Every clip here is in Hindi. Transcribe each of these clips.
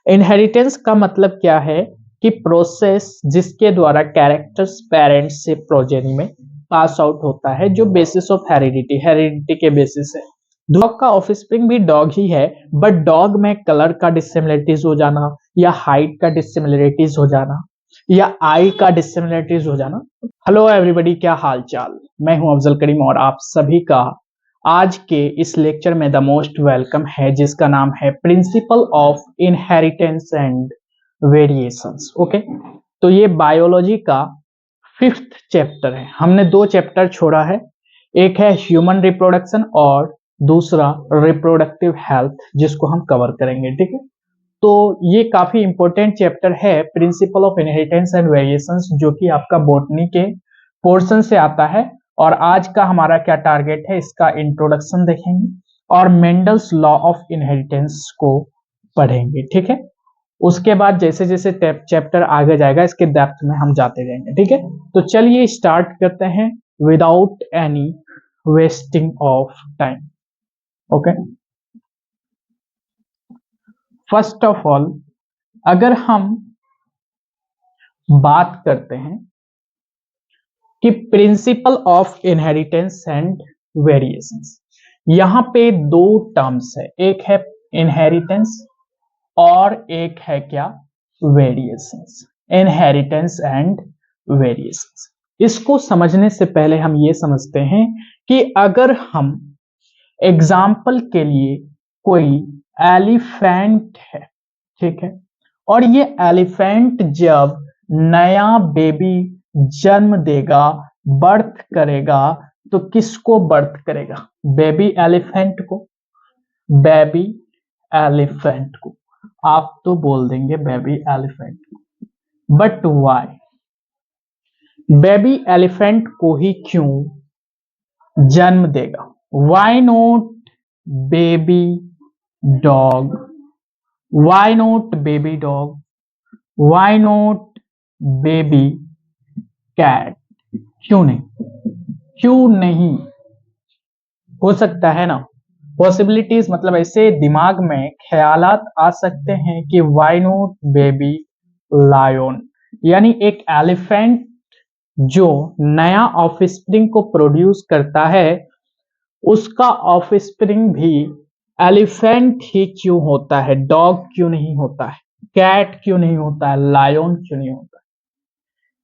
इनहेरिटेंस का मतलब क्या है कि प्रोसेस जिसके द्वारा कैरेक्टर्स पेरेंट्स से प्रोजेनी में पास आउट होता है, जो बेसिस ऑफ हेरिडिटी के बेसिस है। डॉग का ऑफस्प्रिंग भी डॉग ही है, बट डॉग में कलर का डिसिमिलरिटीज हो जाना, या हाइट का डिसिमिलरिटीज हो जाना, या आई का डिसिमिलरिटीज हो जाना। हेलो एवरीबॉडी, क्या हाल चाल। मैं हूं अफजल करीम और आप सभी का आज के इस लेक्चर में द मोस्ट वेलकम है, जिसका नाम है principal of inheritance and variations. Okay, तो ये बायोलॉजी का 5th चैप्टर है। हमने 2 चैप्टर छोड़ा है, एक है ह्यूमन रिप्रोडक्शन और दूसरा रिप्रोडक्टिव हेल्थ, जिसको हम कवर करेंगे। ठीक है, तो ये काफी इंपॉर्टेंट चैप्टर है principal of inheritance and variations, जो कि आपका बॉटनी के पोर्शन से आता है। और आज का हमारा क्या टारगेट है, इसका इंट्रोडक्शन देखेंगे और मेंडल्स लॉ ऑफ इनहेरिटेंस को पढ़ेंगे। ठीक है, उसके बाद जैसे जैसे चैप्टर आगे जाएगा इसके डेप्थ में हम जाते रहेंगे। ठीक है, तो चलिए स्टार्ट करते हैं without any wasting of time. Okay, first of all अगर हम बात करते हैं कि principal of inheritance and variations, यहां पे 2 टर्म्स है, एक है इनहेरिटेंस और एक है क्या, वेरिएशंस। इनहेरिटेंस एंड वेरिएशंस, इसको समझने से पहले हम ये समझते हैं कि अगर हम एग्जाम्पल के लिए कोई एलिफेंट है, ठीक है, और ये एलिफेंट जब नया बेबी जन्म देगा, बर्थ करेगा, तो किसको बर्थ करेगा? बेबी एलिफेंट को, बेबी एलिफेंट को। आप तो बोल देंगे बेबी एलिफेंट को, बट व्हाई? बेबी एलिफेंट को ही क्यों जन्म देगा? Why not baby dog? Why not baby dog? Why not baby cat? क्यों नहीं? क्यों नहीं? हो सकता है ना, पॉसिबिलिटीज, मतलब ऐसे दिमाग में ख्यालात आ सकते हैं कि व्हाई नॉट बेबी लायन, यानी एक एलिफेंट जो नया ऑफस्प्रिंग को प्रोड्यूस करता है, उसका ऑफस्प्रिंग भी एलिफेंट ही क्यों होता है? डॉग क्यों नहीं होता है? कैट क्यों नहीं होता है? लायन क्यों नहीं होता है?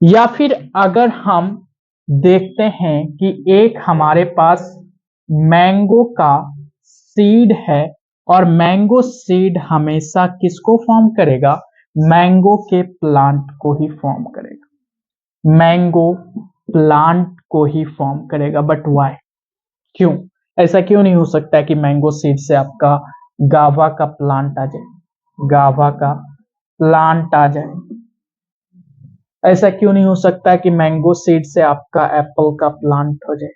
या फिर अगर हम देखते हैं कि एक हमारे पास मैंगो का सीड है, और मैंगो सीड हमेशा किसको फॉर्म करेगा? मैंगो के प्लांट को ही फॉर्म करेगा, मैंगो प्लांट को ही फॉर्म करेगा। But why? क्यों? ऐसा क्यों नहीं हो सकता है कि मैंगो सीड से आपका गावा का प्लांट आ जाए, गावा का प्लांट आ जाए? ऐसा क्यों नहीं हो सकता कि मैंगो सीड से आपका एप्पल का प्लांट हो जाए,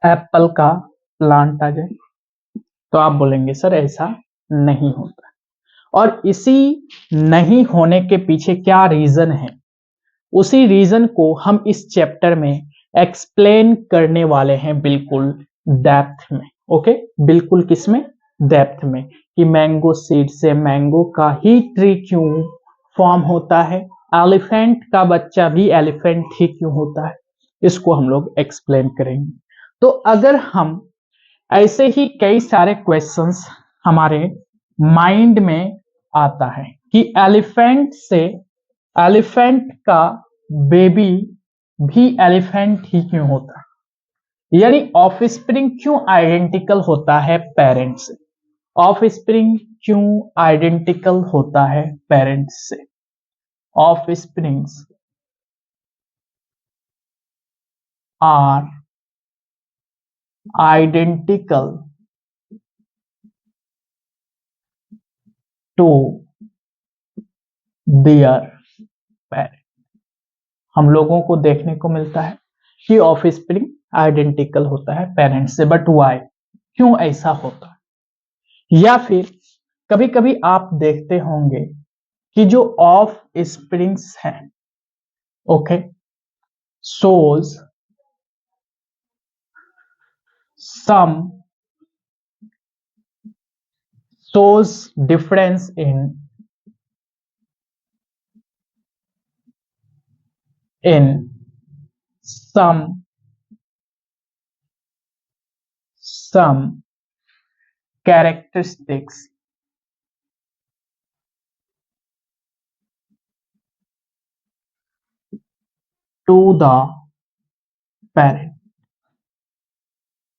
एप्पल का प्लांट आ जाए? तो आप बोलेंगे सर ऐसा नहीं होता। और इसी नहीं होने के पीछे क्या रीजन है, उसी रीजन को हम इस चैप्टर में एक्सप्लेन करने वाले हैं, बिल्कुल डेप्थ में। ओके, बिल्कुल किसमें? डेप्थ में, कि मैंगो सीड से मैंगो का ही ट्री क्यों फॉर्म होता है, एलिफेंट का बच्चा भी एलिफेंट ही क्यों होता है, इसको हम लोग एक्सप्लेन करेंगे। तो अगर हम ऐसे ही कई सारे क्वेश्चंस हमारे माइंड में आता है कि एलिफेंट से एलिफेंट का बेबी भी एलिफेंट ही क्यों होता है, यानी ऑफस्प्रिंग क्यों आइडेंटिकल होता है पेरेंट्स से? ऑफस्प्रिंग क्यों आइडेंटिकल होता है पेरेंट्स से? Offsprings are identical to their parent. हम लोगों को देखने को मिलता है कि ऑफस्प्रिंग आइडेंटिकल होता है पेरेंट्स से, बट व्हाई? क्यों ऐसा होता है? या फिर कभी कभी आप देखते होंगे कि जो ऑफ स्प्रिंग्स हैं, okay, shows some shows difference in some characteristics to the parent.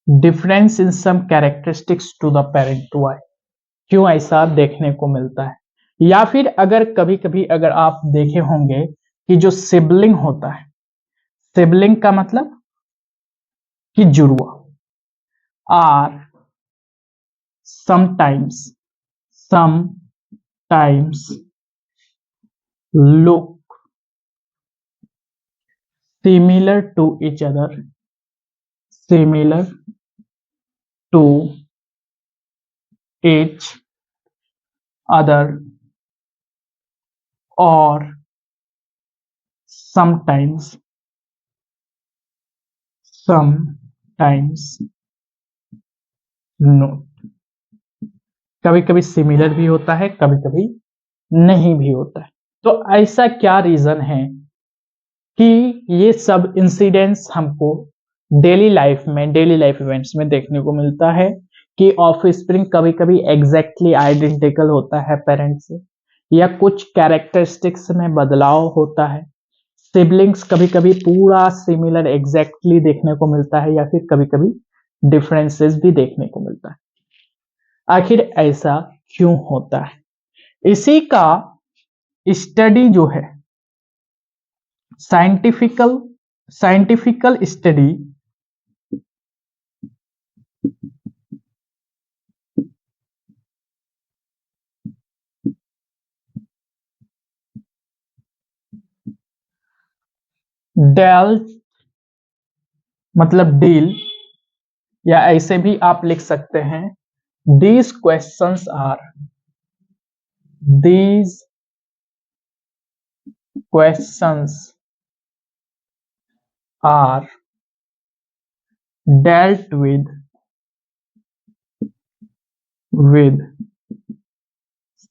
Difference in some characteristics to the parent why, क्यों ऐसा देखने को मिलता है? या फिर अगर कभी कभी अगर आप देखे होंगे कि जो सिबलिंग होता है, सिबलिंग का मतलब कि जुड़वा, are sometimes look similar to each other, similar to each other, or sometimes not. कभी कभी सिमिलर भी होता है, कभी कभी नहीं भी होता है। तो ऐसा क्या रीजन है कि ये सब इंसिडेंट्स हमको डेली लाइफ इवेंट्स में देखने को मिलता है कि ऑफस्प्रिंग कभी कभी एग्जैक्टली आइडेंटिकल होता है पेरेंट से, या कुछ कैरेक्टरिस्टिक्स में बदलाव होता है, सिबलिंग्स कभी कभी पूरा सिमिलर एग्जैक्टली देखने को मिलता है, या फिर कभी कभी डिफरेंसेस भी देखने को मिलता है। आखिर ऐसा क्यों होता है? इसी का स्टडी जो है, साइंटिफिकल स्टडी डेल मतलब डील, या ऐसे भी आप लिख सकते हैं, these questions are dealt with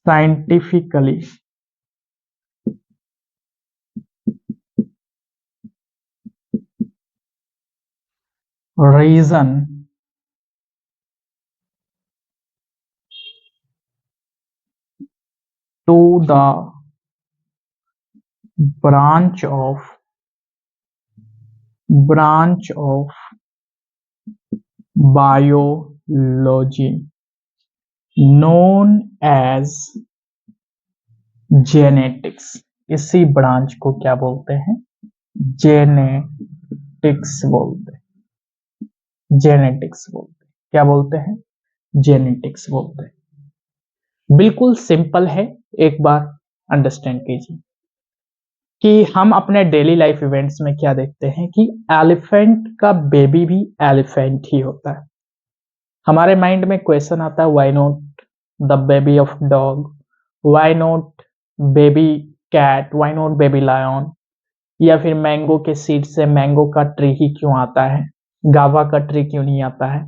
scientifically reason to the branch of biology known as genetics। इसी ब्रांच को क्या बोलते हैं? जेनेटिक्स बोलते हैं। क्या बोलते हैं? जेनेटिक्स बोलते हैं। बिल्कुल सिंपल है, एक बार अंडरस्टैंड कीजिए कि हम अपने डेली लाइफ इवेंट्स में क्या देखते हैं कि एलिफेंट का बेबी भी एलिफेंट ही होता है। हमारे माइंड में क्वेश्चन आता है, why not the baby of dog, why not baby cat, why not baby lion, या फिर मैंगो के सीड से मैंगो का ट्री ही क्यों आता है, गावा का ट्री क्यों नहीं आता है।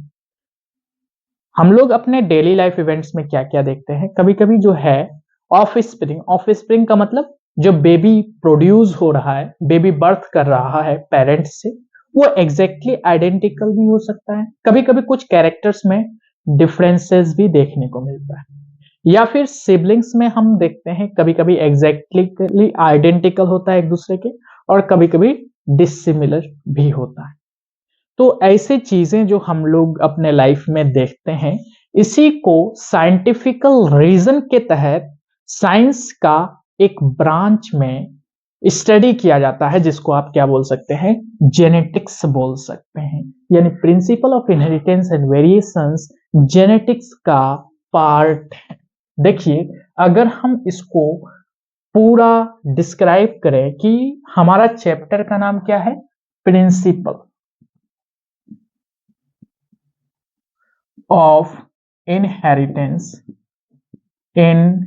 हम लोग अपने डेली लाइफ इवेंट्स में क्या क्या देखते हैं, कभी कभी जो है ऑफस्प्रिंग का मतलब जो बेबी प्रोड्यूस हो रहा है, बेबी बर्थ कर रहा है पेरेंट्स से, वो एग्जैक्टली आइडेंटिकल भी हो सकता है, कभी कभी कुछ कैरेक्टर्स में डिफरेंसेस भी देखने को मिलता है, या फिर सिबलिंग्स में हम देखते हैं कभी कभी एग्जैक्टली आइडेंटिकल होता है एक दूसरे के, और कभी कभी डिसिमिलर भी होता है। तो ऐसे चीजें जो हम लोग अपने लाइफ में देखते हैं, इसी को साइंटिफिकल रीजन के तहत साइंस का एक ब्रांच में स्टडी किया जाता है, जिसको आप क्या बोल सकते हैं? जेनेटिक्स बोल सकते हैं। यानी principal of inheritance and variations genetics का पार्ट है। देखिए, अगर हम इसको पूरा डिस्क्राइब करें कि हमारा चैप्टर का नाम क्या है? Principle of inheritance and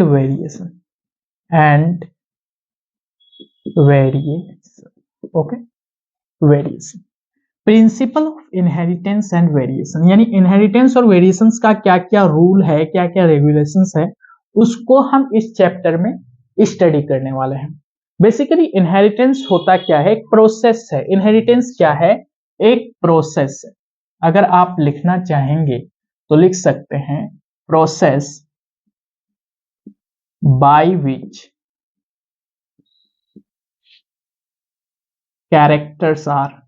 variation। Okay, variation. Principle of inheritance and variation, यानी इनहेरिटेंस और वेरिएशंस का क्या क्या रूल है, क्या क्या रेगुलेशंस है, उसको हम इस चैप्टर में स्टडी करने वाले हैं। बेसिकली इनहेरिटेंस होता क्या है, एक प्रोसेस है। इनहेरिटेंस क्या है, एक प्रोसेस है। अगर आप लिखना चाहेंगे तो लिख सकते हैं, process by which characters are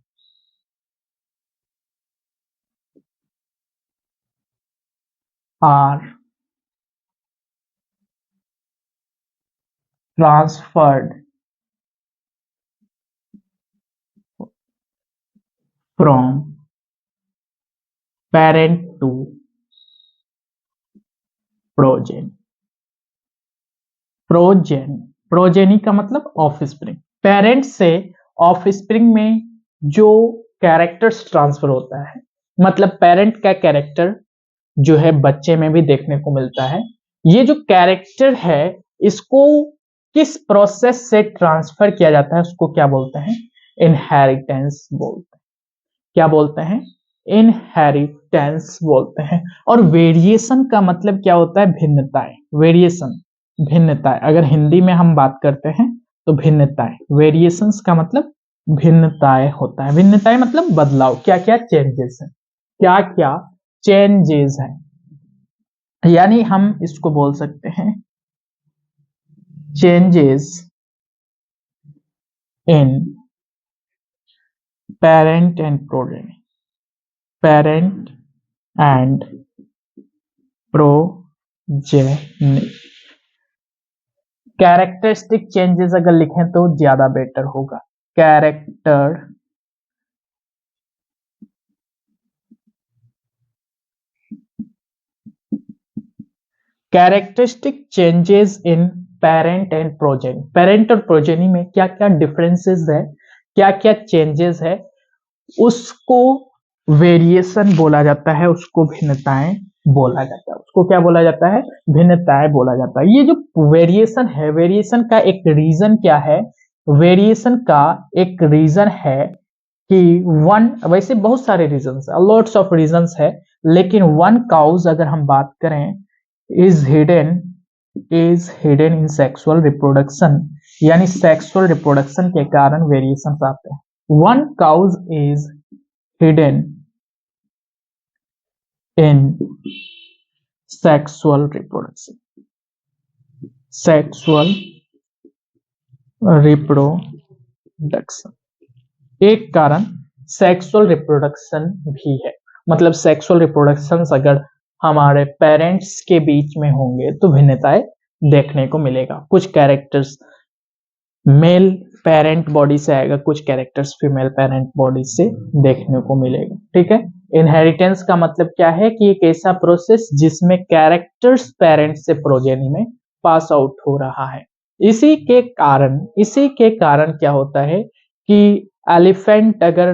transferred from parent to progeny। Progeny का मतलब ऑफस्प्रिंग। पेरेंट से ऑफस्प्रिंग में जो कैरेक्टर्स ट्रांसफर होता है, मतलब पेरेंट का कैरेक्टर जो है बच्चे में भी देखने को मिलता है। ये जो कैरेक्टर है, इसको किस प्रोसेस से ट्रांसफर किया जाता है उसको क्या बोलते हैं, इनहेरिटेंस बोलते हैं। क्या बोलते हैं, इनहेरिटेंस बोलते हैं। और वेरिएशन का मतलब क्या होता है, भिन्नताएं। वेरिएशन भिन्नताएं, अगर हिंदी में हम बात करते हैं तो भिन्नताएं। वेरिएशंस का मतलब भिन्नताएं होता है। भिन्नताएं मतलब बदलाव, क्या क्या चेंजेस है, क्या क्या चेंजेस है। यानी हम इसको बोल सकते हैं changes in parent and progeny. Parent and progeny. Characteristic changes अगर लिखें तो ज्यादा बेटर होगा। Characteristic changes in parent and progeny. Parent और प्रोजेनी में क्या क्या डिफरेंसेस है, क्या क्या चेंजेस है, उसको वेरिएशन बोला जाता है, उसको भिन्नताएं बोला जाता है। उसको क्या बोला जाता है, भिन्नताएं बोला जाता है। ये जो वेरिएशन है, वेरिएशन का एक रीजन क्या है, वेरिएशन का एक रीजन है कि वन, वैसे बहुत सारे रीजंस है, लॉट्स ऑफ रीजंस है, लेकिन वन काउज अगर हम बात करें, is hidden in sexual reproduction. यानी सेक्सुअल रिप्रोडक्शन के कारण वेरिएशन आते हैं। One cause is hidden in sexual reproduction. Sexual reproduction एक कारण सेक्सुअल रिप्रोडक्शन भी है। मतलब सेक्सुअल रिप्रोडक्शन अगर हमारे पेरेंट्स के बीच में होंगे तो भिन्नताएं देखने को मिलेगा। कुछ कैरेक्टर्स मेल पेरेंट बॉडी से आएगा, कुछ कैरेक्टर्स फीमेल पेरेंट बॉडी से देखने को मिलेगा। ठीक है। इनहेरिटेंस का मतलब क्या है कि एक ऐसा प्रोसेस जिसमें कैरेक्टर्स पेरेंट से प्रोजेनी में पास आउट हो रहा है। इसी के कारण क्या होता है कि एलिफेंट अगर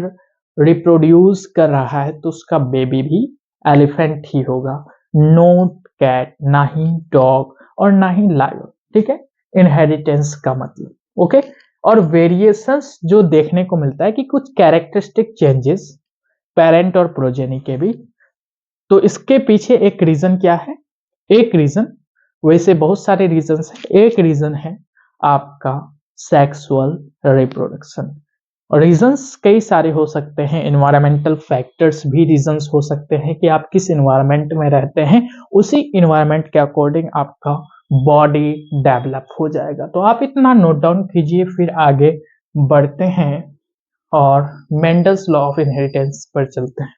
रिप्रोड्यूस कर रहा है तो उसका बेबी भी एलिफेंट ही होगा, नोट कैट, ना ही डॉग और ना ही लायन। ठीक है, इनहेरिटेंस का मतलब। ओके। और वेरिएशंस जो देखने को मिलता है कि कुछ कैरेक्टरिस्टिक चेंजेस पेरेंट और प्रोजेनी के भी, तो इसके पीछे एक रीजन क्या है, एक रीजन, वैसे बहुत सारे रीजंस हैं, एक रीजन है आपका सेक्सुअल रिप्रोडक्शन। रीजंस कई सारे हो सकते हैं, इन्वायरमेंटल फैक्टर्स भी रीजंस हो सकते हैं कि आप किस इन्वायरमेंट में रहते हैं, उसी इन्वायरमेंट के अकॉर्डिंग आपका बॉडी डेवलप हो जाएगा। तो आप इतना नोट डाउन कीजिए, फिर आगे बढ़ते हैं और मेंडल्स लॉ ऑफ इनहेरिटेंस पर चलते हैं।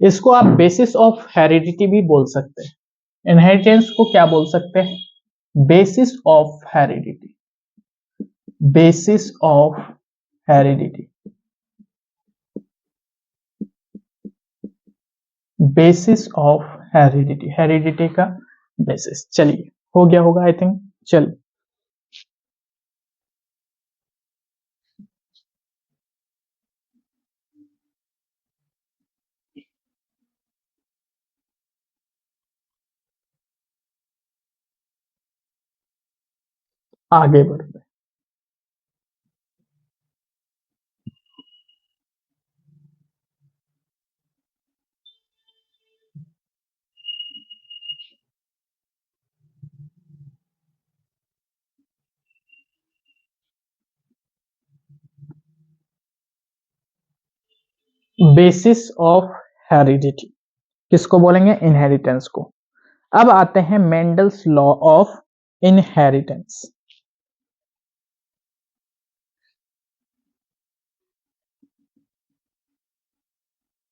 इसको आप बेसिस ऑफ हेरिडिटी भी बोल सकते हैं। इनहेरिटेंस को क्या बोल सकते हैं, basis of heredity. Basis of heredity, basis of heredity, heredity का बेसिस। चलिए, हो गया होगा आई थिंक। चलिए, आगे बढ़ते हैं। बेसिस ऑफ हेरिडिटी किसको बोलेंगे? इनहेरिटेंस को। अब आते हैं Mendel's law of inheritance.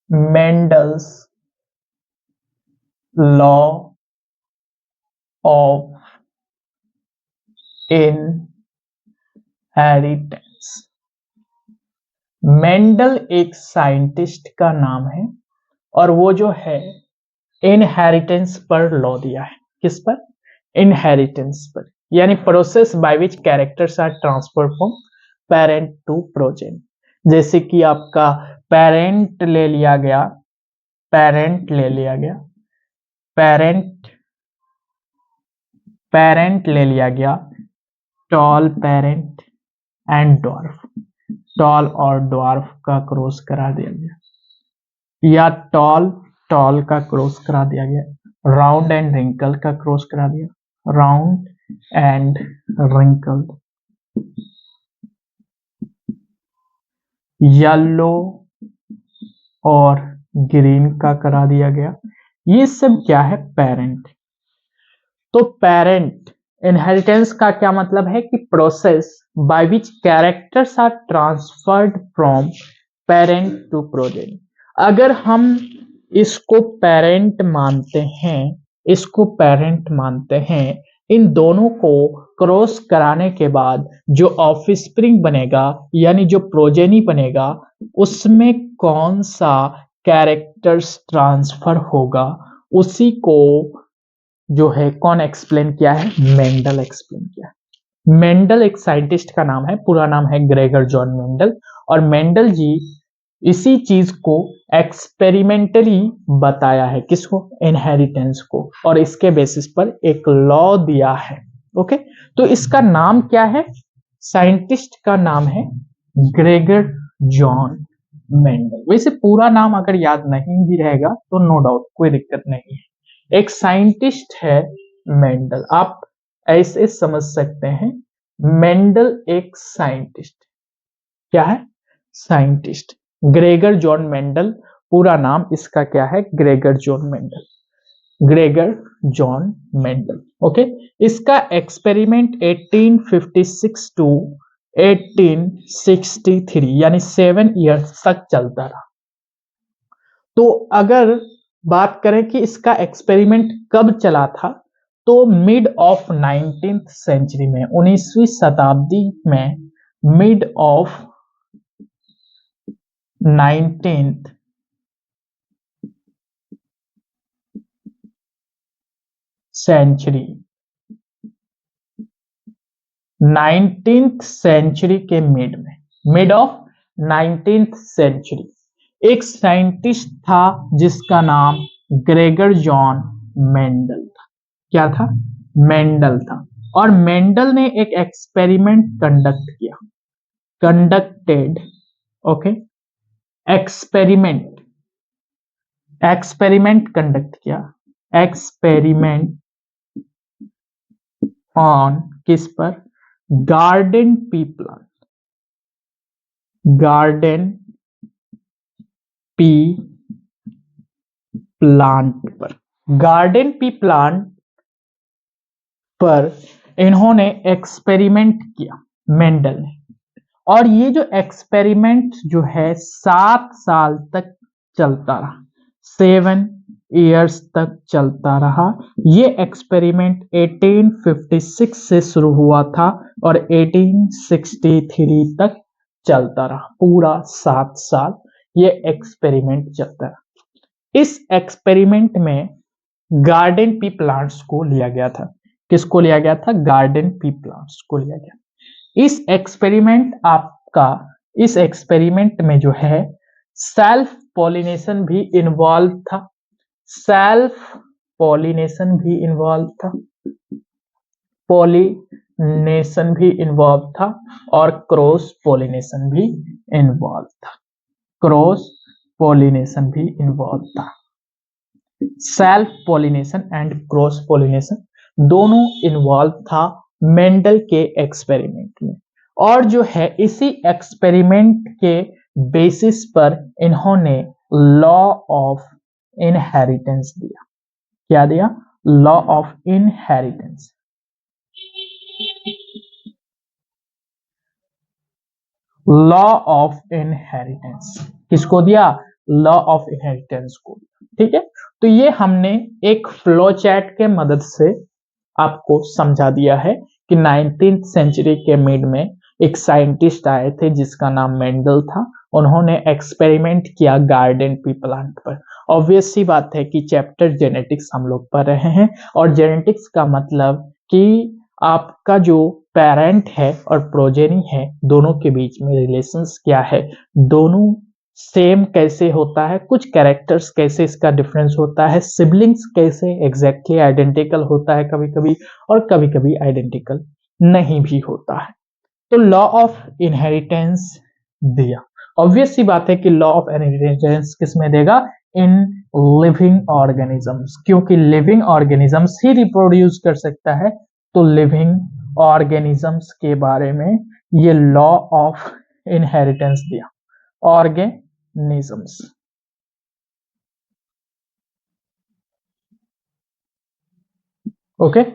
Mendel's law of inheritance. Mendel एक साइंटिस्ट का नाम है और वो जो है इनहेरिटेंस पर लॉ दिया है। किस पर? इनहेरिटेंस पर, यानी process by which characters are transfer from parent to progeny. जैसे कि आपका पेरेंट ले लिया गया, पेरेंट ले लिया गया, पेरेंट पेरेंट ले लिया गया, tall parent and dwarf, tall और डॉर्फ का क्रॉस करा दिया गया, या टॉल टॉल का क्रॉस करा दिया गया, राउंड एंड रिंकल का क्रॉस करा दिया, राउंड एंड रिंकल, येलो और ग्रीन का करा दिया गया। ये सब क्या है? पेरेंट। तो पेरेंट इनहेरिटेंस का क्या मतलब है कि process by which characters are transferred from parent to progeny. अगर हम इसको पेरेंट मानते हैं, इसको पेरेंट मानते हैं, इन दोनों को क्रॉस कराने के बाद जो ऑफस्प्रिंग बनेगा यानी जो प्रोजेनी बनेगा उसमें कौन सा कैरेक्टर्स ट्रांसफर होगा, उसी को जो है कौन एक्सप्लेन किया है? मेंडल एक्सप्लेन किया है। मेंडल एक साइंटिस्ट का नाम है, पूरा नाम है ग्रेगर जॉन मेंडल, और मेंडल जी इसी चीज को एक्सपेरिमेंटली बताया है। किसको? इनहेरिटेंस को, और इसके बेसिस पर एक लॉ दिया है। ओके, तो इसका नाम क्या है? साइंटिस्ट का नाम है ग्रेगर जॉन मेंडल। वैसे पूरा नाम अगर याद नहीं भी रहेगा तो नो डाउट, कोई दिक्कत नहीं है। एक साइंटिस्ट है मेंडल, आप ऐसे समझ सकते हैं। मेंडल एक साइंटिस्ट, क्या है? साइंटिस्ट। ग्रेगर जॉन मेंडल, पूरा नाम इसका क्या है? Gregor Johann Mendel, Gregor Johann Mendel. Okay, इसका एक्सपेरिमेंट 1856 टू 1863 यानी 7 ईयर्स तक चलता रहा। तो अगर बात करें कि इसका एक्सपेरिमेंट कब चला था, तो मिड ऑफ 19th सेंचुरी में, 19वीं शताब्दी में, mid of 19th century, 19th century के मिड में, मिड ऑफ 19th सेंचुरी, एक साइंटिस्ट था जिसका नाम ग्रेगर जॉन मेंडल था। क्या था? मेंडल था। और मेंडल ने एक एक्सपेरिमेंट कंडक्ट किया, conducted, okay, experiment, experiment conduct किया, एक्सपेरिमेंट ऑन किस पर? Garden pea plant, garden pea plant पर, गार्डन पी प्लांट पर इन्होंने एक्सपेरिमेंट किया मेंडल ने। और ये जो एक्सपेरिमेंट जो है 7 साल तक चलता रहा, 7 ईयर्स तक चलता रहा। ये एक्सपेरिमेंट 1856 से शुरू हुआ था और 1863 तक चलता रहा, पूरा 7 साल ये एक्सपेरिमेंट चलता रहा। इस एक्सपेरिमेंट में गार्डन पी प्लांट्स को लिया गया था। किसको लिया गया था? गार्डन पी प्लांट्स को लिया गया। इस एक्सपेरिमेंट में जो है सेल्फ पॉलिनेशन भी इन्वॉल्व था, सेल्फ पॉलिनेशन भी इन्वॉल्व था, पॉलिनेशन पॉलिनेशन भी इन्वॉल्व था और क्रॉस पॉलिनेशन भी इन्वॉल्व था। क्रॉस पॉलिनेशन भी इन्वॉल्व था। Self pollination and cross pollination दोनों इन्वॉल्व था मेंडल के एक्सपेरिमेंट में। और जो है इसी एक्सपेरिमेंट के बेसिस पर इन्होंने लॉ ऑफ इनहेरिटेंस दिया। क्या दिया? Law of inheritance. Law of inheritance किसको दिया? लॉ ऑफ इनहेरिटेंस को। ठीक है, तो ये हमने एक फ्लो चैट के मदद से आपको समझा दिया है कि 19th सेंचुरी के मिड में एक साइंटिस्ट आए थे जिसका नाम मेंडल था। उन्होंने एक्सपेरिमेंट किया गार्डन पी प्लांट पर। ऑब्वियस सी बात है कि चैप्टर जेनेटिक्स हम लोग पढ़ रहे हैं और जेनेटिक्स का मतलब कि आपका जो पेरेंट है और प्रोजेनी है दोनों के बीच में रिलेशंस क्या है, दोनों सेम कैसे होता है, कुछ कैरेक्टर्स कैसे इसका डिफरेंस होता है, सिबलिंग्स कैसे एग्जैक्टली आइडेंटिकल होता है कभी कभी और कभी कभी आइडेंटिकल नहीं भी होता है। तो लॉ ऑफ इनहेरिटेंस दिया। ऑब्वियस सी बात है कि लॉ ऑफ इनहेरिटेंस किस में देगा? इन लिविंग ऑर्गेनिजम्स, क्योंकि लिविंग ऑर्गेनिजम्स ही रिप्रोड्यूस कर सकता है। तो लिविंग ऑर्गेनिजम्स के बारे में ये लॉ ऑफ इनहेरिटेंस दिया। Organisms, okay,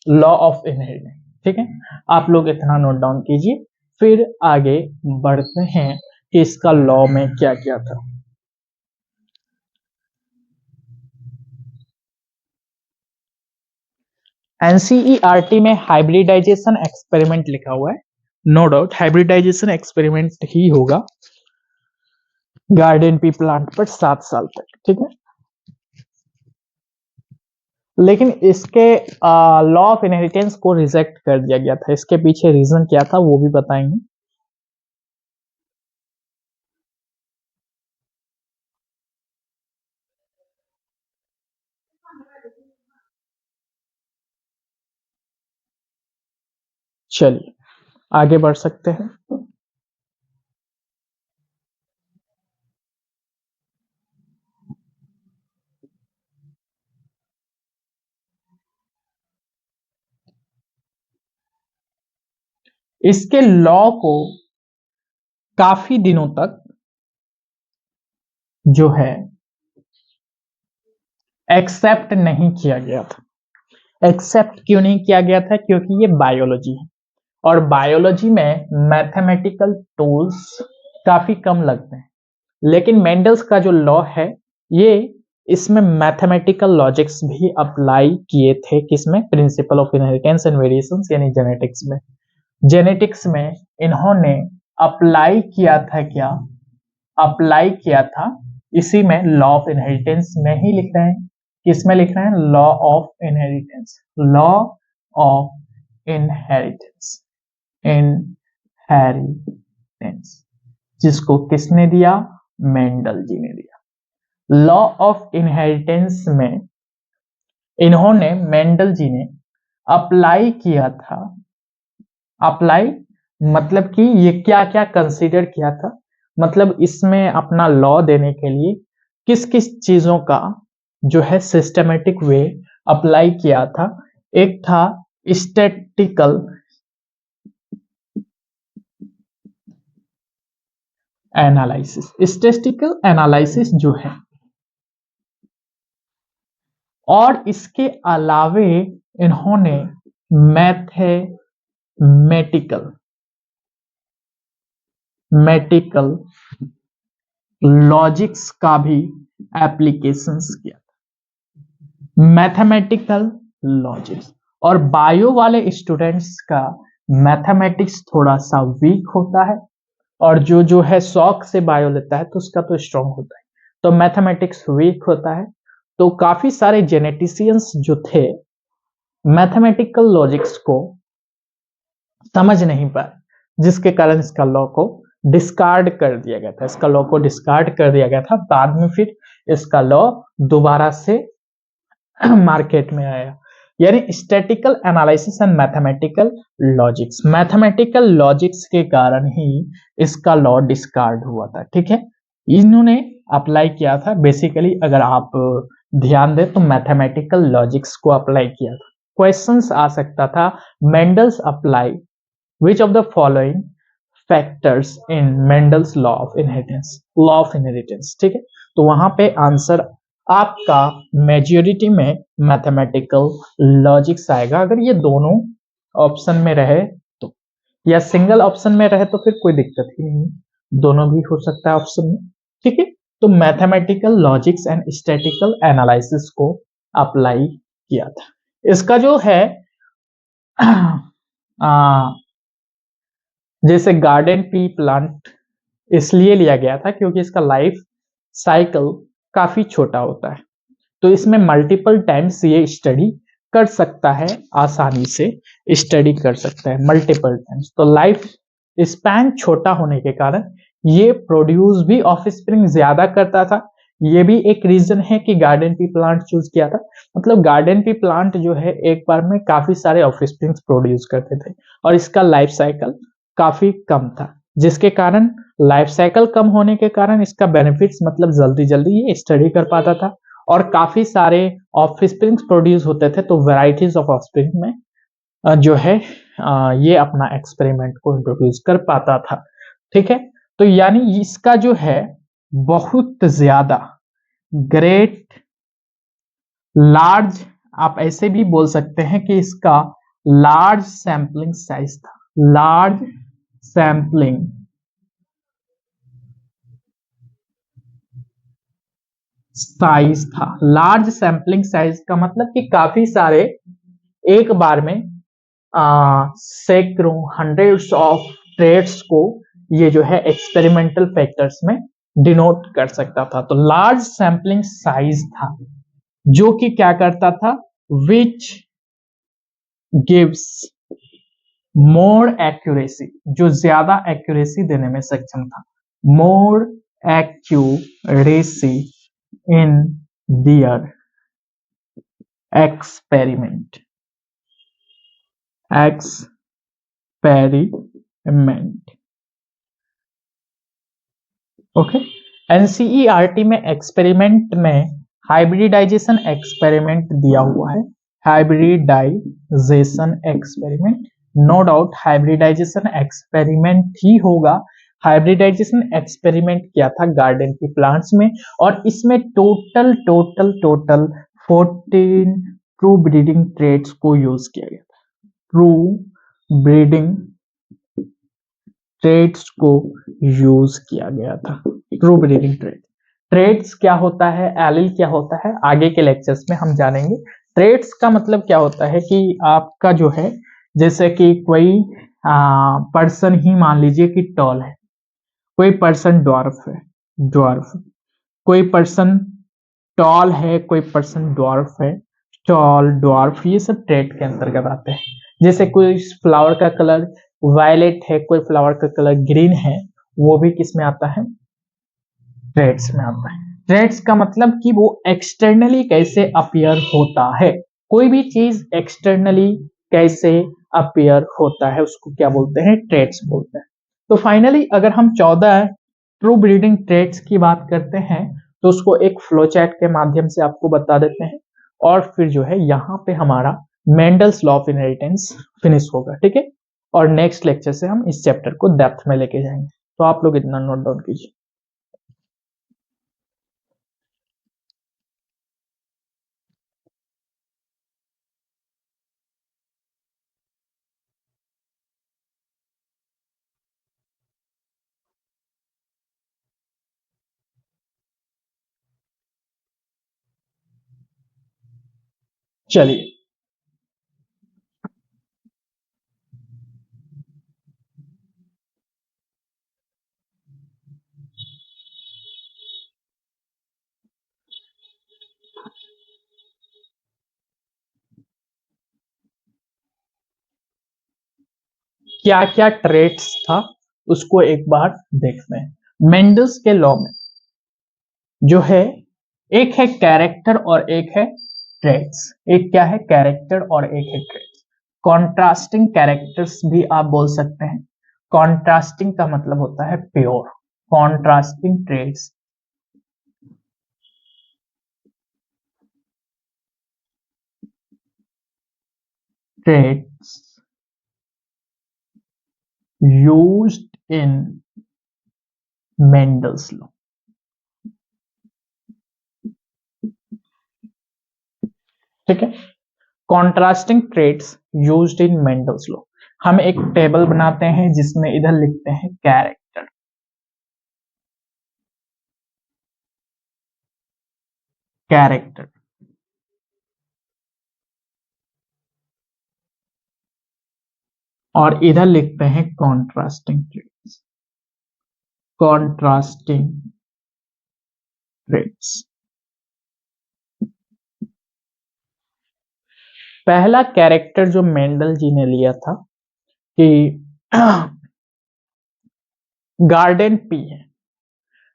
law of inheritance. ठीक है, आप लोग इतना नोट डाउन कीजिए, फिर आगे बढ़ते हैं कि इसका लॉ में क्या क्या था। एनसीईआरटी में हाइब्रिडाइजेशन एक्सपेरिमेंट लिखा हुआ है। नो डाउट हाइब्रिडाइजेशन एक्सपेरिमेंट ही होगा गार्डन पी प्लांट पर 7 साल तक। ठीक है, लेकिन इसके लॉ ऑफ इनहेरिटेंस को रिजेक्ट कर दिया गया था। इसके पीछे रीजन क्या था वो भी बताएंगे। चलिए आगे बढ़ सकते हैं। इसके लॉ को काफी दिनों तक जो है एक्सेप्ट नहीं किया गया था। एक्सेप्ट क्यों नहीं किया गया था? क्योंकि ये बायोलॉजी है और बायोलॉजी में मैथमेटिकल टूल्स काफी कम लगते हैं। लेकिन मेंडल्स का जो लॉ है ये इसमें मैथमेटिकल लॉजिक्स भी अप्लाई किए थे। किसमें? Principal of inheritance and variations यानी जेनेटिक्स में। जेनेटिक्स में इन्होंने अप्लाई किया था क्या? अप्लाई किया था इसी में लॉ ऑफ इनहेरिटेंस में ही लिख रहे हैं। किसमें लिख रहे हैं? Law of inheritance. Law of inheritance, inheritance जिसको किसने दिया? मेंडल जी ने दिया। लॉ ऑफ इनहेरिटेंस में इन्होंने मेंडल जी ने अप्लाई किया था। अप्लाई मतलब कि ये क्या क्या कंसीडर किया था, मतलब इसमें अपना लॉ देने के लिए किस किस चीजों का जो है सिस्टमेटिक वे अप्लाई किया था। एक था स्टैटिस्टिकल एनालिसिस। स्टैटिस्टिकल एनालिसिस जो है और इसके अलावे इन्होंने मैथमेटिकल लॉजिक्स का भी एप्लीकेशंस किया। मैथमेटिकल लॉजिक्स और बायो वाले स्टूडेंट्स का मैथमेटिक्स थोड़ा सा वीक होता है और जो है शौक से बायो लेता है तो उसका तो स्ट्रांग होता है। तो मैथमेटिक्स वीक होता है। तो काफी सारे जेनेटिशियंस जो थे मैथमेटिकल लॉजिक्स को समझ नहीं पाए, जिसके कारण इसका लॉ को डिस्कार्ड कर दिया गया था। इसका लॉ को डिस्कार्ड कर दिया गया था। बाद में फिर इसका लॉ दोबारा से मार्केट में आया। यानी statistical analysis and mathematical logics. Mathematical logics के कारण ही इसका लॉ डिस्कार्ड हुआ था, ठीक है। इन्होंने अप्लाई किया था बेसिकली, अगर आप ध्यान दें तो मैथमेटिकल लॉजिक्स को अप्लाई किया था। क्वेश्चंस आ सकता था, Mendel's apply which of the following factors in Mendel's law of inheritance, law of inheritance, ठीक है। तो वहां पे आंसर आपका मेजॉरिटी में मैथमेटिकल लॉजिक्स आएगा, अगर ये दोनों ऑप्शन में रहे तो, या सिंगल ऑप्शन में रहे तो फिर कोई दिक्कत ही नहीं, दोनों भी हो सकता है ऑप्शन में, ठीक है। तो mathematical logics and statistical analysis को अप्लाई किया था। इसका जो है जैसे गार्डन पी प्लांट इसलिए लिया गया था क्योंकि इसका लाइफ साइकिल काफी छोटा होता है, तो इसमें मल्टीपल टाइम्स ये स्टडी कर सकता है, आसानी से स्टडी कर सकता है मल्टीपल टाइम्स। तो लाइफ स्पैन छोटा होने के कारण ये प्रोड्यूस भी ऑफस्प्रिंग ज्यादा करता था। ये भी एक रीजन है कि गार्डन पी प्लांट चूज किया था। मतलब गार्डन पी प्लांट जो है एक बार में काफी सारे ऑफस्प्रिंग प्रोड्यूस करते थे और इसका लाइफ साइकिल काफी कम था, जिसके कारण लाइफ साइकिल कम होने के कारण इसका बेनिफिट्स मतलब जल्दी जल्दी ये स्टडी कर पाता था और काफी सारे ऑफस्प्रिंग्स प्रोड्यूस होते थे, तो वैरायटीज ऑफ ऑफस्प्रिंग में जो है ये अपना एक्सपेरिमेंट को इंट्रोड्यूस कर पाता था, ठीक है। तो यानी इसका जो है बहुत ज्यादा ग्रेट लार्ज, आप ऐसे भी बोल सकते हैं कि इसका लार्ज सैंपलिंग साइज था, लार्ज सैंपलिंग साइज था। लार्ज सैंपलिंग साइज का मतलब कि काफी सारे एक बार में सैकड़ों हंड्रेड्स ऑफ ट्रेड्स को ये जो है एक्सपेरिमेंटल फैक्टर्स में डिनोट कर सकता था। तो लार्ज सैंपलिंग साइज था जो कि क्या करता था, विच गिव्स मोर एक्यूरेसी, जो ज्यादा एक्यूरेसी देने में सक्षम था, more accuracy in their experiment, okay. NCERT में एक्सपेरिमेंट में हाइब्रिडाइजेशन एक्सपेरिमेंट दिया हुआ है, hybridization experiment, no doubt hybridization experiment ही होगा। हाइब्रिडाइजेशन एक्सपेरिमेंट किया था गार्डन की प्लांट्स में और इसमें टोटल 14 ट्रू ब्रीडिंग ट्रेड्स को यूज किया गया था, ट्रू ब्रीडिंग ट्रेड्स को यूज किया गया था। ट्रू ब्रीडिंग ट्रेड्स क्या होता है, एलिल क्या होता है, आगे के लेक्चर्स में हम जानेंगे। ट्रेड्स का मतलब क्या होता है कि आपका जो है, जैसे कि कोई पर्सन ही मान लीजिए कि टॉल है, कोई पर्सन ड्वार्फ है, ड्वार्फ, कोई पर्सन टॉल है, कोई पर्सन ड्वार्फ है, टॉल ड्वार्फ, ये सब ट्रेड के अंतर्गत आते हैं। जैसे कोई फ्लावर का कलर वायलेट है, कोई फ्लावर का कलर ग्रीन है, वो भी किस में आता है, ट्रेड्स में आता है। ट्रेड्स का मतलब कि वो एक्सटर्नली कैसे अपीयर होता है, कोई भी चीज एक्सटर्नली कैसे अपीयर होता है उसको क्या बोलते हैं, ट्रेड्स बोलते हैं। तो फाइनली अगर हम 14 ट्रू ब्रीडिंग ट्रेड्स की बात करते हैं तो उसको एक फ्लो चार्ट के माध्यम से आपको बता देते हैं और फिर जो है यहाँ पे हमारा Mendel's law of inheritance finish होगा, ठीक है। और नेक्स्ट लेक्चर से हम इस चैप्टर को डेप्थ में लेके जाएंगे, तो आप लोग इतना नोट डाउन कीजिए। चलिए क्या क्या ट्रेड्स था उसको एक बार देखते हैं। मेंडल्स के लॉ में जो है एक है कैरेक्टर और एक है ट्रेट्स, एक क्या है कैरेक्टर और एक है ट्रेट्स। कॉन्ट्रास्टिंग कैरेक्टर्स भी आप बोल सकते हैं। कॉन्ट्रास्टिंग का मतलब होता है pure. Contrasting traits used in Mendel's law। ठीक है, contrasting traits used in Mendel's law. हम एक टेबल बनाते हैं जिसमें इधर लिखते हैं कैरेक्टर, कैरेक्टर और इधर लिखते हैं कॉन्ट्रास्टिंग ट्रेट्स, कॉन्ट्रास्टिंग ट्रेट्स। पहला कैरेक्टर जो मेंडल जी ने लिया था कि गार्डन पी है।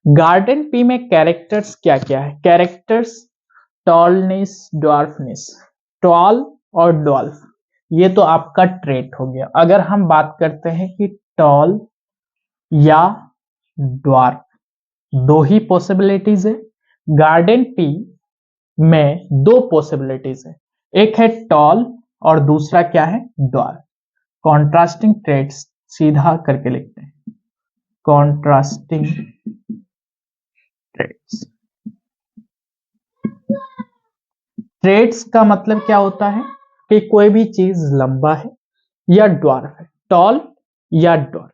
गार्डन पी में कैरेक्टर्स क्या क्या है? Characters tallness, dwarfness. टॉल और ड्वार्फ ये तो आपका ट्रेट हो गया। अगर हम बात करते हैं कि टॉल या ड्वार्फ, दो ही पॉसिबिलिटीज है। गार्डन पी में दो पॉसिबिलिटीज है, एक है टॉल और दूसरा क्या है ड्वार्फ। कॉन्ट्रास्टिंग ट्रेट्स सीधा करके लिखते हैं, कॉन्ट्रास्टिंग ट्रेट्स। ट्रेट्स का मतलब क्या होता है कि कोई भी चीज लंबा है या ड्वार्फ है, टॉल या ड्वार्फ,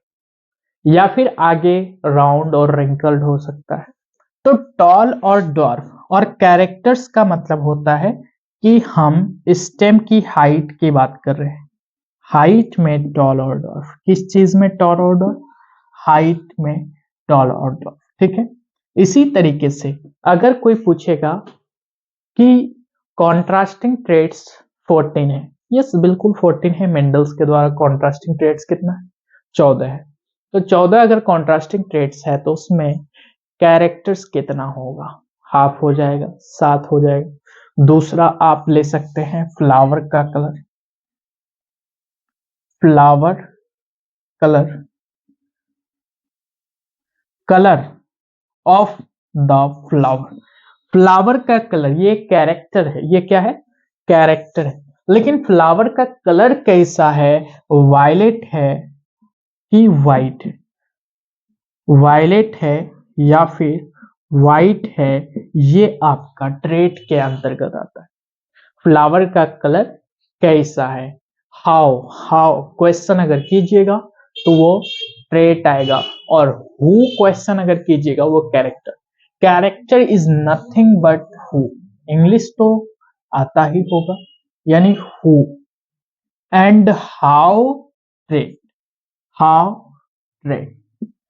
या फिर आगे राउंड और रिंकल्ड हो सकता है। तो टॉल और ड्वार्फ और कैरेक्टर्स का मतलब होता है कि हम स्टेम की हाइट की बात कर रहे हैं। हाइट में टॉल और ड्वार्फ, किस चीज में टॉल और ड्वार्फ? हाइट में टॉल और ड्वार्फ। ठीक है, इसी तरीके से अगर कोई पूछेगा कि कॉन्ट्रास्टिंग ट्रेट्स 14 है, यस बिल्कुल 14 है। मेंडल्स के द्वारा कॉन्ट्रास्टिंग ट्रेट्स कितना है? 14 है। तो 14 अगर कॉन्ट्रास्टिंग ट्रेट्स है तो उसमें कैरेक्टर्स कितना होगा? हाफ हो जाएगा, 7 हो जाएगा। दूसरा आप ले सकते हैं फ्लावर का colour, flower colour, colour of the flower. Flower का कलर ये कैरेक्टर है, ये क्या है? कैरेक्टर है। लेकिन फ्लावर का कलर कैसा है? वायलेट है कि वाइट है? वायलेट है या फिर वाइट है, ये आपका ट्रेट के अंतर्गत आता है। फ्लावर का कलर कैसा है, हाउ, हाउ क्वेश्चन अगर कीजिएगा तो वो ट्रेट आएगा, और हु क्वेश्चन अगर कीजिएगा वो character. Character is nothing but who, English तो आता ही होगा, यानी who. And how trait, how trait,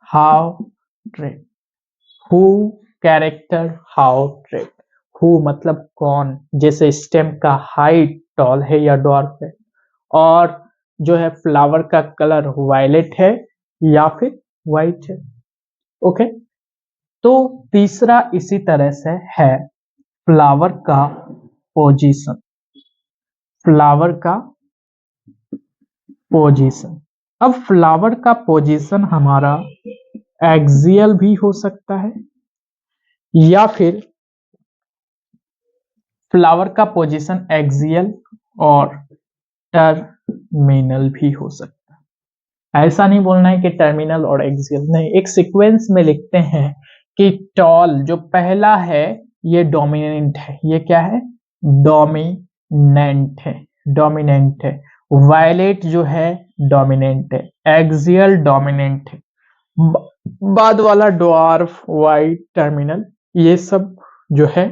how trait, who character, how trait. Who मतलब कौन, जैसे स्टेम का हाइट टॉल है या डॉर्फ है, और जो है फ्लावर का कलर वायलेट है या फिर वाइट है। ओके, तो तीसरा इसी तरह से है फ्लावर का पोजीशन, फ्लावर का पोजीशन। अब फ्लावर का पोजीशन हमारा एक्सियल भी हो सकता है या फिर फ्लावर का पोजीशन एक्सियल और टर्मिनल भी हो सकता है। ऐसा नहीं बोलना है कि टर्मिनल और एक्सियल, नहीं, एक सीक्वेंस में लिखते हैं कि टॉल जो पहला है ये डोमिनेंट है, ये क्या है? डोमिनेंट है, डोमिनेंट है। वायलेट जो है डोमिनेंट है, एक्सियल डोमिनेंट है, बाद वाला ड्वार्फ, वाइट, टर्मिनल, ये सब जो है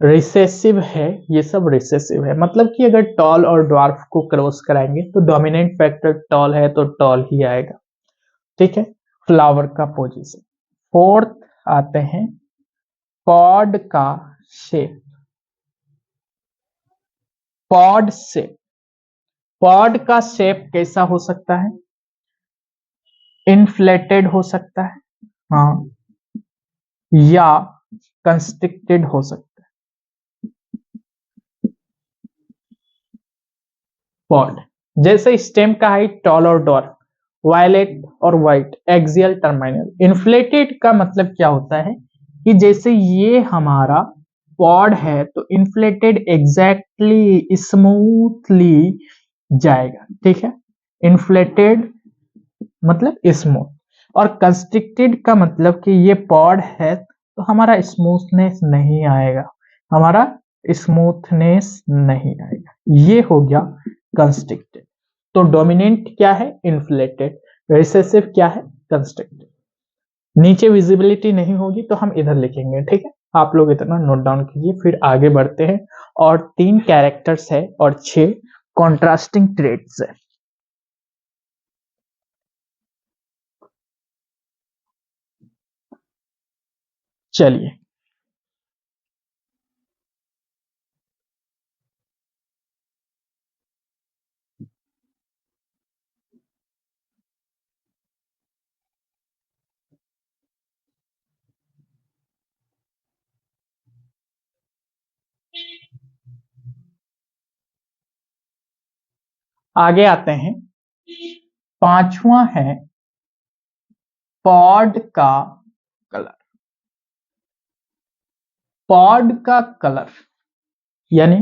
रिसेसिव है, ये सब रिसेसिव है। मतलब कि अगर टॉल और ड्वार्फ को क्रॉस कराएंगे तो डोमिनेंट फैक्टर टॉल है तो टॉल ही आएगा। ठीक है, फ्लावर का पोजीशन। फोर्थ आते हैं पॉड का शेप, पॉड शेप। पॉड का शेप कैसा हो सकता है? इन्फ्लेटेड हो सकता है, हाँ, या कंस्ट्रिक्टेड हो सकता है। पॉड, जैसे स्टेम का हाइट टॉल और डॉर्क, वायलेट और वाइट, एक्सियल टर्मिनल। इन्फ्लेटेड का मतलब क्या होता है कि जैसे ये हमारा पॉड है तो इन्फ्लेटेड एग्जैक्टली स्मूथली जाएगा, ठीक है। इन्फ्लेटेड मतलब स्मूथ, और कंस्ट्रिक्टेड का मतलब कि ये पॉड है तो हमारा स्मूथनेस नहीं आएगा, हमारा स्मूथनेस नहीं आएगा, ये हो गया कंस्ट्रिक्टेड। तो डोमिनेंट क्या है? इन्फ्लेटेड। रिसेसिव क्या है? कंस्ट्रिक्टेड। नीचे विजिबिलिटी नहीं होगी तो हम इधर लिखेंगे, ठीक है। आप लोग इतना नोट डाउन कीजिए, फिर आगे बढ़ते हैं। और 3 कैरेक्टर्स है और 6 कॉन्ट्रास्टिंग ट्रेट्स है। चलिए आगे आते हैं। 5वां है पॉड का कलर। पॉड का कलर यानी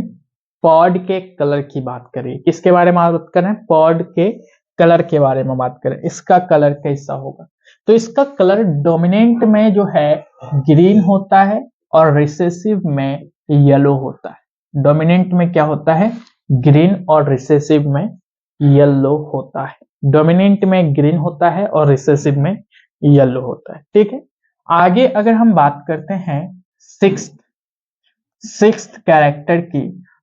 पॉड के कलर की बात करें, किसके बारे में बात करें? पॉड के कलर के बारे में बात करें। इसका कलर कैसा होगा? तो इसका कलर डोमिनेंट में जो है ग्रीन होता है और रिसेसिव में येलो होता है। डोमिनेंट में क्या होता है? ग्रीन, और रिसेसिव में येलो होता है। डोमिनेंट में ग्रीन होता है और रिसेसिव में येलो होता है, ठीक है। आगे अगर हम बात करते हैं सिक्स्थ कैरेक्टर की,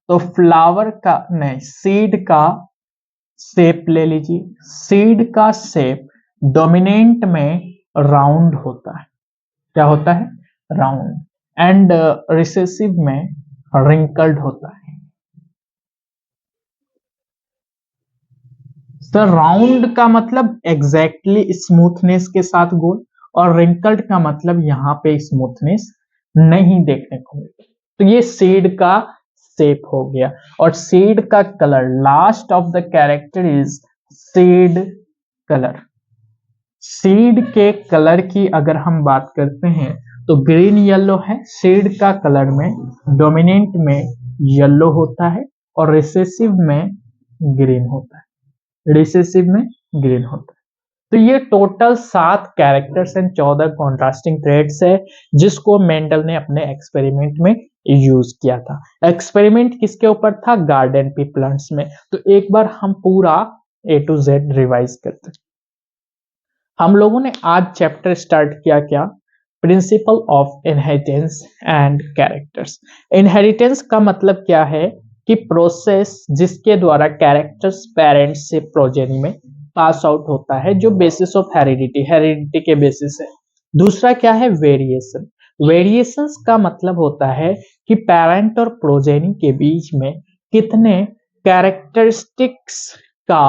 तो फ्लावर का नहीं, सीड का शेप ले लीजिए। सीड का शेप डोमिनेंट में राउंड होता है। क्या होता है? राउंड। एंड रिसेसिव में रिंकल्ड होता है। सर राउंड का मतलब एग्जैक्टली स्मूथनेस के साथ गोल, और रिंकल्ड का मतलब यहाँ पे स्मूथनेस नहीं देखने को मिलता। तो ये सीड का शेप हो गया। और सीड का colour, last of the character is seed colour. Seed के कलर की अगर हम बात करते हैं तो ग्रीन येलो है। सीड का कलर में डोमिनेंट में येलो होता है और रिसेसिव में ग्रीन होता है। रिसेसिव में ग्रीन होता है। तो ये total 7 characters and 14 contrasting traits है जिसको मेंडल ने अपने एक्सपेरिमेंट में यूज किया था। एक्सपेरिमेंट किसके ऊपर था? गार्डन पी प्लांट्स में। तो एक बार हम पूरा A to Z रिवाइज करते हैं। हम लोगों ने आज चैप्टर स्टार्ट किया क्या? Principal of inheritance and characters. Inheritance का मतलब क्या है कि प्रोसेस जिसके द्वारा कैरेक्टर्स पेरेंट्स से प्रोजेनी में पास आउट होता है, जो बेसिस ऑफ हेरिडिटी के बेसिस है। दूसरा क्या है? वेरिएशन। वेरिएशंस का मतलब होता है कि पेरेंट और प्रोजेनी के बीच में कितने कैरेक्टरिस्टिक्स का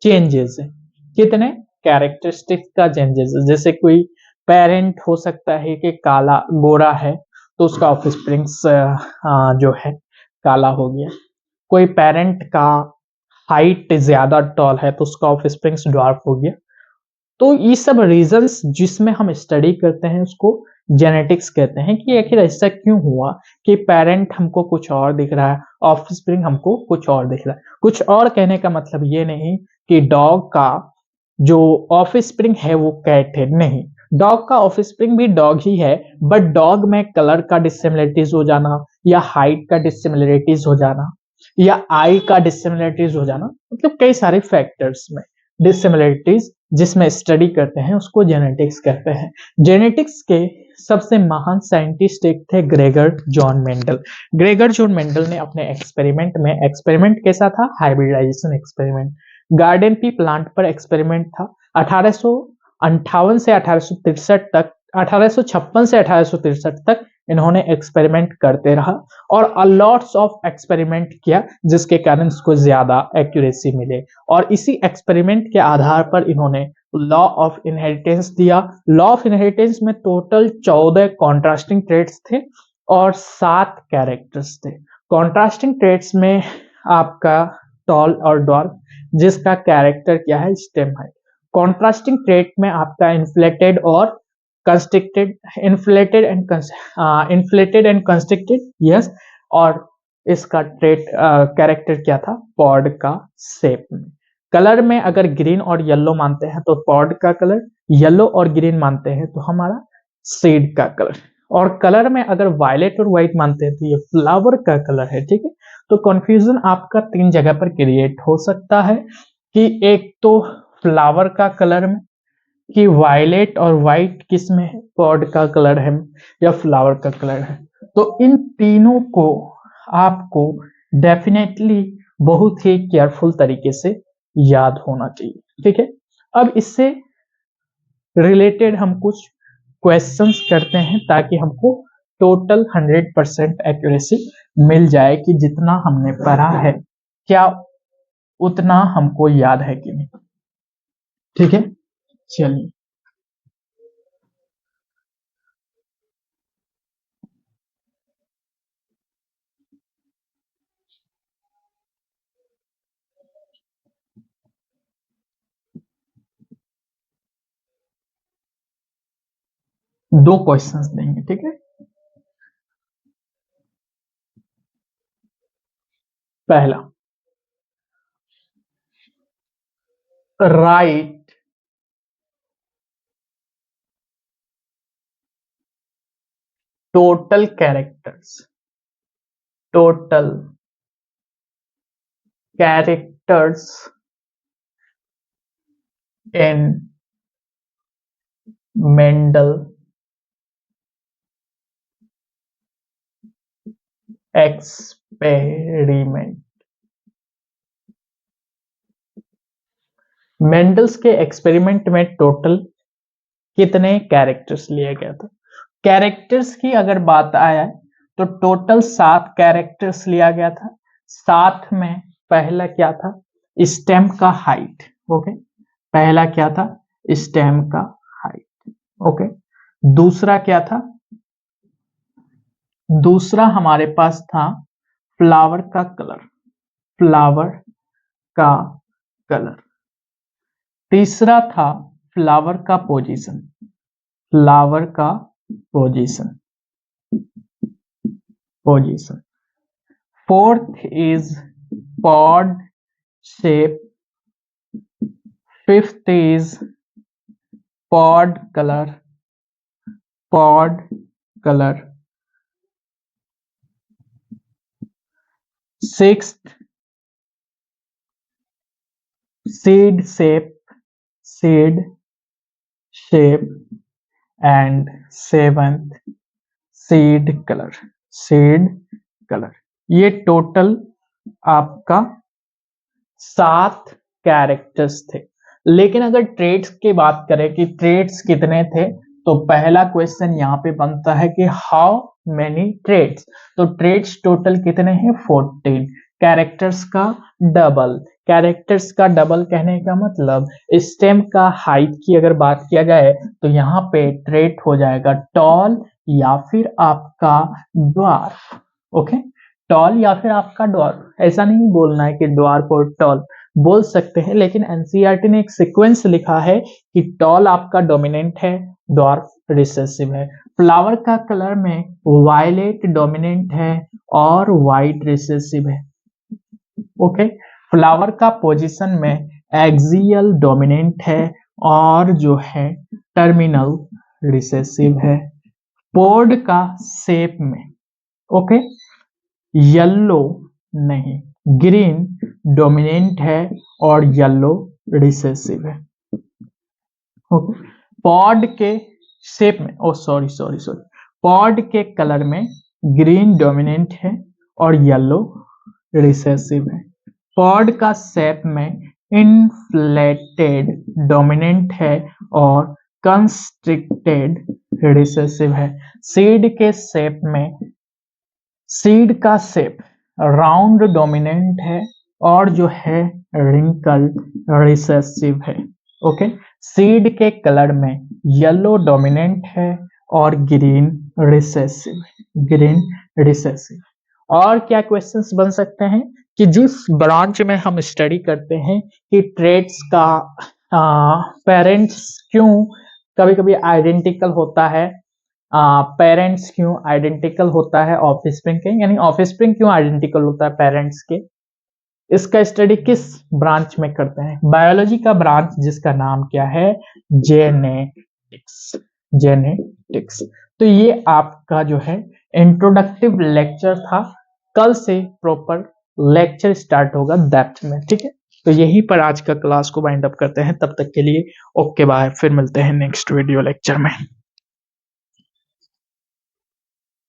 चेंजेस है, कितने कैरेक्टरिस्टिक्स का चेंजेस है। जैसे कोई पेरेंट हो सकता है कि काला गोरा है तो उसका ऑफस्प्रिंग्स जो है काला हो गया। कोई पेरेंट का हाइट ज्यादा टॉल है तो उसका ऑफस्प्रिंग्स ड्वार्फ हो गया। तो ये सब रीजंस जिसमें हम स्टडी करते हैं उसको जेनेटिक्स कहते हैं, कि आखिर ऐसा क्यों हुआ कि पेरेंट हमको कुछ और दिख रहा है, ऑफस्प्रिंग हमको कुछ और दिख रहा है। कुछ और कहने का मतलब ये नहीं कि डॉग का जो ऑफस्प्रिंग है वो कैट है, नहीं, डॉग का ऑफस्प्रिंग भी डॉग ही है, बट डॉग में कलर का डिसिमिलरिटीज हो जाना, या हाइट का डिसिमिलरिटीज हो जाना, या आई का डिसिमिलरिटीज हो जाना, मतलब कई सारे फैक्टर्स में डिसिमिलरिटीज जिसमें स्टडी करते हैं उसको जेनेटिक्स कहते हैं। जेनेटिक्स के सबसे महान साइंटिस्ट एक थे Gregor Johann Mendel. Gregor Johann Mendel ने अपने एक्सपेरिमेंट कैसा था? Hybridization experiment. Garden pea plant पर एक्सपेरिमेंट था। 1858 से 1863 तक, 1856 से 1863 तक इन्होंने एक्सपेरिमेंट करते रहा और लॉट्स ऑफ एक्सपेरिमेंट किया जिसके कारण इसको ज्यादा एक्यूरेसी मिले। और इसी एक्सपेरिमेंट के आधार पर इन्होंने लॉ ऑफ इनहेरिटेंस दिया। लॉ ऑफ इनहेरिटेंस में टोटल 14 कॉन्ट्रास्टिंग ट्रेड्स थे और 7 कैरेक्टर्स थे। कॉन्ट्रास्टिंग ट्रेड्स में आपका टॉल और डॉर्फ, जिसका कैरेक्टर क्या है, स्टेम हाइट। कॉन्ट्रास्टिंग ट्रेट में आपका इन्फ्लेटेड और constricted, inflated and constricted, yes. और इसका ट्रेट कैरेक्टर क्या था, पॉड का शेप में। कलर में अगर ग्रीन और येलो मानते हैं तो पॉड का कलर, येलो और ग्रीन मानते हैं तो हमारा सीड का कलर, और कलर में अगर वायलेट और व्हाइट मानते हैं तो ये फ्लावर का कलर है, ठीक है। तो कंफ्यूजन आपका 3 जगह पर क्रिएट हो सकता है कि एक तो फ्लावर का कलर में, कि वायलेट और व्हाइट किस में है, पॉड का कलर है या फ्लावर का कलर है। तो इन तीनों को आपको डेफिनेटली बहुत ही केयरफुल तरीके से याद होना चाहिए, ठीक है। अब इससे रिलेटेड हम कुछ क्वेश्चंस करते हैं ताकि हमको टोटल 100% एक्यूरेसी मिल जाए कि जितना हमने पढ़ा है क्या उतना हमको याद है कि नहीं, ठीक है। चलिए, दो क्वेश्चंस देंगे, ठीक है। पहला, right total characters, total characters in Mendel experiment. Mendel's के एक्सपेरिमेंट में टोटल कितने कैरेक्टर्स लिया गया था। कैरेक्टर्स की अगर बात आया तो टोटल 7 कैरेक्टर्स लिया गया था। साथ में पहला क्या था, स्टेम का हाइट, ओके। पहला क्या था, स्टेम का हाइट, ओके। दूसरा क्या था, दूसरा हमारे पास था फ्लावर का कलर, फ्लावर का कलर। तीसरा था फ्लावर का पोजीशन, फ्लावर का position, position. Fourth is pod shape, fifth is pod colour, pod colour. Sixth seed shape, seed shape. And seventh seed colour, seed colour. ये टोटल आपका 7 कैरेक्टर्स थे। लेकिन अगर ट्रेड्स की बात करें कि ट्रेड्स कितने थे, तो पहला क्वेश्चन यहाँ पे बनता है कि हाउ मेनी ट्रेड्स। तो ट्रेड्स टोटल कितने हैं, 14। कैरेक्टर्स का डबल, कैरेक्टर्स का डबल कहने का मतलब स्टेम का हाइट की अगर बात किया जाए तो यहाँ पे ट्रेड हो जाएगा टॉल या फिर आपका ड्वार्फ, ओके। टॉल या फिर आपका ड्वार्फ, ऐसा नहीं बोलना है कि ड्वार्फ और टॉल, बोल सकते हैं, लेकिन एनसीईआरटी ने एक सीक्वेंस लिखा है कि टॉल आपका डोमिनेंट है, ड्वार्फ रिसेसिव है। फ्लावर का कलर में वायलेट डोमिनेंट है और वाइट रिसेसिव है, ओके। फ्लावर का पोजीशन में एक्सियल डोमिनेंट है और जो है टर्मिनल रिसेसिव है। पोड का शेप में, ओके, येलो नहीं, ग्रीन डोमिनेंट है और येलो रिसेसिव है, ओके। पॉड के शेप में, ओ सॉरी सॉरी सॉरी, पॉड के कलर में ग्रीन डोमिनेंट है और येलो रिसेसिव है। पॉड का शेप में इनफ्लेटेड डोमिनेंट है और कंस्ट्रिक्टेड रिसेसिव है। सीड के शेप में, सीड का शेप राउंड डोमिनेंट है और जो है रिंकल रिसेसिव है, ओके। सीड के कलर में येलो डोमिनेंट है और ग्रीन रिसेसिव, ग्रीन रिसेसिव। और क्या क्वेश्चंस बन सकते हैं कि जिस ब्रांच में हम स्टडी करते हैं कि ट्रेड्स का पेरेंट्स क्यों कभी कभी आइडेंटिकल होता है, पेरेंट्स क्यों आइडेंटिकल होता है ऑफस्प्रिंग के, यानी ऑफस्प्रिंग क्यों आइडेंटिकल होता है पेरेंट्स के, इसका स्टडी किस ब्रांच में करते हैं? बायोलॉजी का ब्रांच जिसका नाम क्या है? जेनेटिक्स। जेनेटिक्स। तो ये आपका जो है इंट्रोडक्टिव लेक्चर था। कल से प्रॉपर लेक्चर स्टार्ट होगा डेप्थ में, ठीक है। तो यहीं पर आज का क्लास को वाइंड अप करते हैं। तब तक के लिए ओके बाय, फिर मिलते हैं नेक्स्ट वीडियो लेक्चर में।